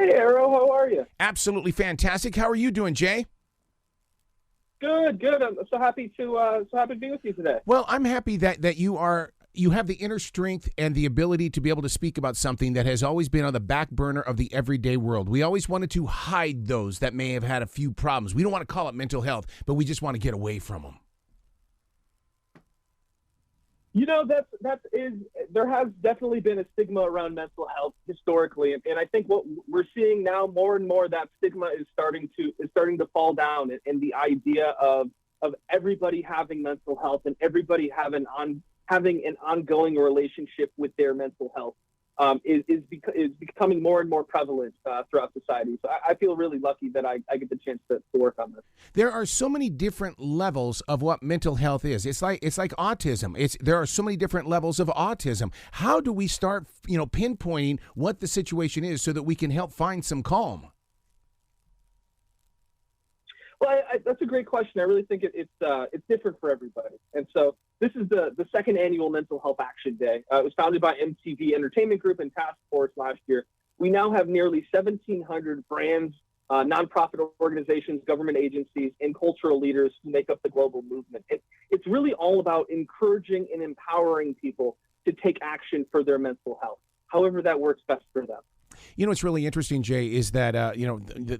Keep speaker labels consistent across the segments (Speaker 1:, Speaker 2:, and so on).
Speaker 1: Hey, Arrow, how are you?
Speaker 2: Absolutely fantastic. How are you doing, Jay?
Speaker 1: Good, good. I'm so happy to be with you today.
Speaker 2: Well, I'm happy that you have the inner strength and the ability to be able to speak about something that has always been on the back burner of the everyday world. We always wanted to hide those that may have had a few problems. We don't want to call it mental health, but we just want to get away from them.
Speaker 1: There has definitely been a stigma around mental health historically, and I think what we're seeing now more and more, that stigma is starting to fall down, and the idea of everybody having mental health and everybody having an ongoing relationship with their mental health is becoming more and more prevalent throughout society. So I feel really lucky that I get the chance to work on this.
Speaker 2: There are so many different levels of what mental health is. It's like autism. There are so many different levels of autism. How do we start, pinpointing what the situation is so that we can help find some calm?
Speaker 1: Well, that's a great question. I really think it's different for everybody. And so this is the second annual Mental Health Action Day. It was founded by MTV Entertainment Group and Task Force last year. We now have nearly 1,700 brands, nonprofit organizations, government agencies, and cultural leaders who make up the global movement. It's really all about encouraging and empowering people to take action for their mental health, however that works best for them.
Speaker 2: What's really interesting, Jay, is that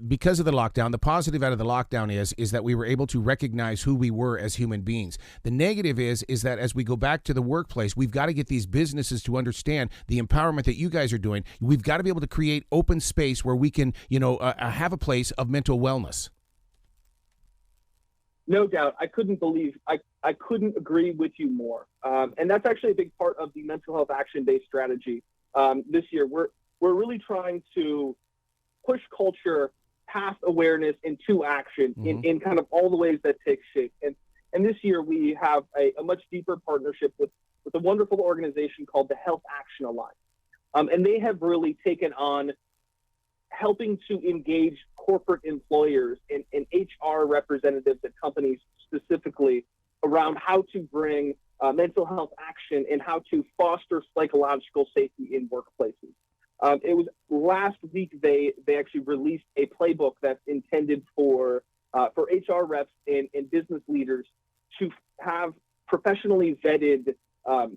Speaker 2: because of the lockdown, the positive out of the lockdown is that we were able to recognize who we were as human beings. The negative is that as we go back to the workplace, we've got to get these businesses to understand the empowerment that you guys are doing. We've got to be able to create open space where we can, have a place of mental wellness.
Speaker 1: No doubt. I couldn't agree with you more. And that's actually a big part of the Mental Health Action Day strategy. This year, we're really trying to push culture past awareness into action in kind of all the ways that take shape. And this year we have a much deeper partnership with a wonderful organization called the Health Action Alliance. And they have really taken on helping to engage corporate employers and HR representatives at companies specifically around how to bring mental health action and how to foster psychological safety in workplaces. It was last week they actually released a playbook that's intended for HR reps and business leaders to have professionally vetted a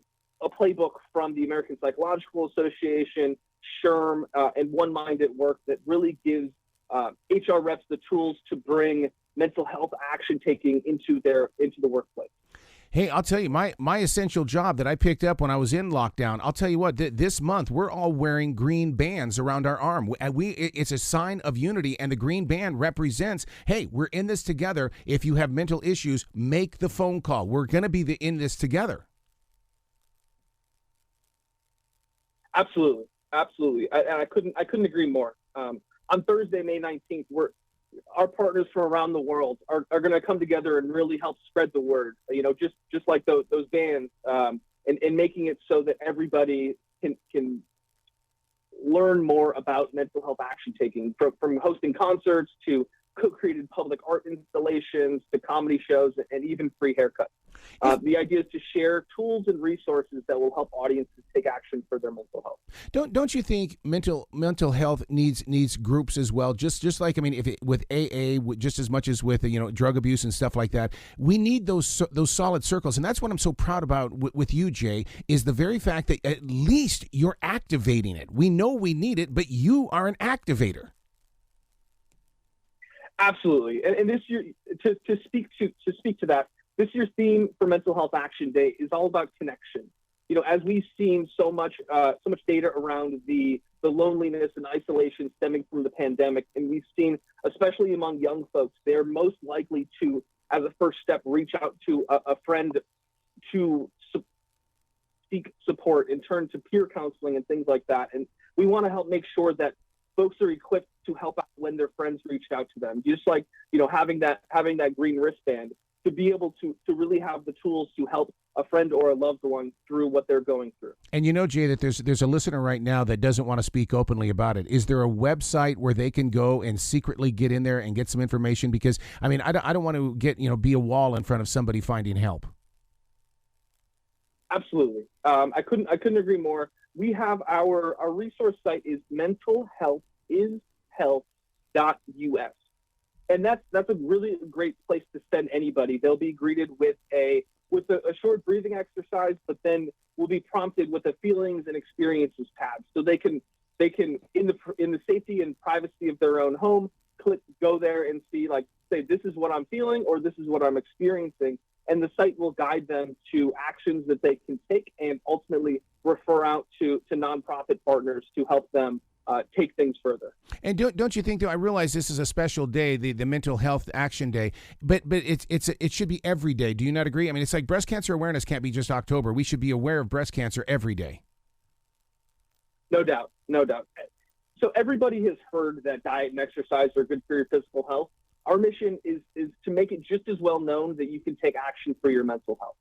Speaker 1: playbook from the American Psychological Association, SHRM, and One Mind at Work that really gives HR reps the tools to bring mental health action taking into the workplace.
Speaker 2: Hey, I'll tell you, my essential job that I picked up when I was in lockdown, I'll tell you what, this month we're all wearing green bands around our arm. It's a sign of unity, and the green band represents, hey, we're in this together. If you have mental issues, make the phone call. We're going to be in this together.
Speaker 1: Absolutely. I couldn't agree more. On Thursday, May 19th, our partners from around the world are going to come together and really help spread the word, just like those bands, and making it so that everybody can learn more about mental health action taking, from hosting concerts to co-created public art installations to comedy shows and even free haircuts. The idea is to share tools and resources that will help audiences take action for their mental health.
Speaker 2: Don't you think mental health needs groups as well? Just like, with AA, just as much as with drug abuse and stuff like that, we need those solid circles, and that's what I'm so proud about with you, Jay, is the very fact that at least you're activating it. We know we need it, but you are an activator.
Speaker 1: Absolutely, and this year, to speak to that, this year's theme for Mental Health Action Day is all about connection. As we've seen so much data around the loneliness and isolation stemming from the pandemic, and we've seen, especially among young folks, they're most likely to, as a first step, reach out to a friend to seek support and turn to peer counseling and things like that. And we want to help make sure that folks are equipped to help out when their friends reach out to them. Just like, having that green wristband, to be able to really have the tools to help a friend or a loved one through what they're going through. And
Speaker 2: Jay, that there's a listener right now that doesn't want to speak openly about it. Is there a website where they can go and secretly get in there and get some information? Because I don't want to be a wall in front of somebody finding help.
Speaker 1: Absolutely. I couldn't agree more. We have our resource site is mentalhealthisthefuture.org. mentalhealth.us. And that's a really great place to send anybody. They'll be greeted with a short breathing exercise, but then will be prompted with a feelings and experiences tab, so they can in the safety and privacy of their own home, go there and see, like, say, this is what I'm feeling or this is what I'm experiencing, and the site will guide them to actions that they can take and ultimately refer out to nonprofit partners to help them take things further.
Speaker 2: And don't you think, though, I realize this is a special day, the Mental Health Action Day, but it should be every day. Do you not agree? I mean, it's like breast cancer awareness can't be just October. We should be aware of breast cancer every day.
Speaker 1: No doubt. So everybody has heard that diet and exercise are good for your physical health. Our mission is to make it just as well known that you can take action for your mental health.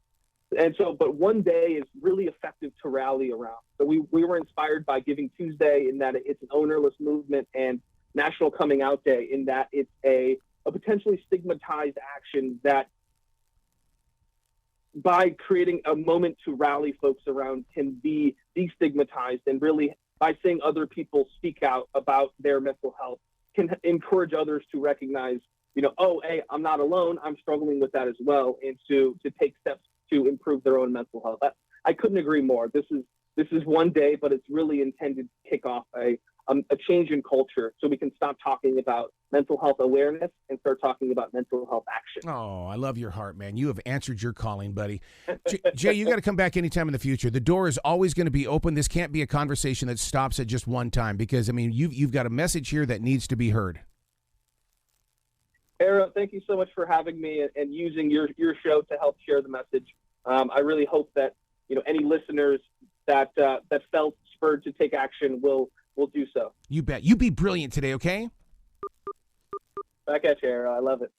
Speaker 1: And so, but one day is really effective to rally around. So we were inspired by Giving Tuesday in that it's an ownerless movement, and National Coming Out Day in that it's a potentially stigmatized action that, by creating a moment to rally folks around, can be destigmatized, and really by seeing other people speak out about their mental health can encourage others to recognize, oh, hey, I'm not alone. I'm struggling with that as well, and to take steps to improve their own mental health. I couldn't agree more. This is one day, but it's really intended to kick off a change in culture, so we can stop talking about mental health awareness and start talking about mental health action.
Speaker 2: Oh, I love your heart, man. You have answered your calling, buddy. Jay, you got to come back anytime in the future. The door is always going to be open. This can't be a conversation that stops at just one time, because, I mean, you've got a message here that needs to be heard.
Speaker 1: Ara, thank you so much for having me and using your show to help share the message. I really hope that any listeners that felt spurred to take action will do so.
Speaker 2: You bet. You be brilliant today, okay?
Speaker 1: Back at you, Ara. I love it.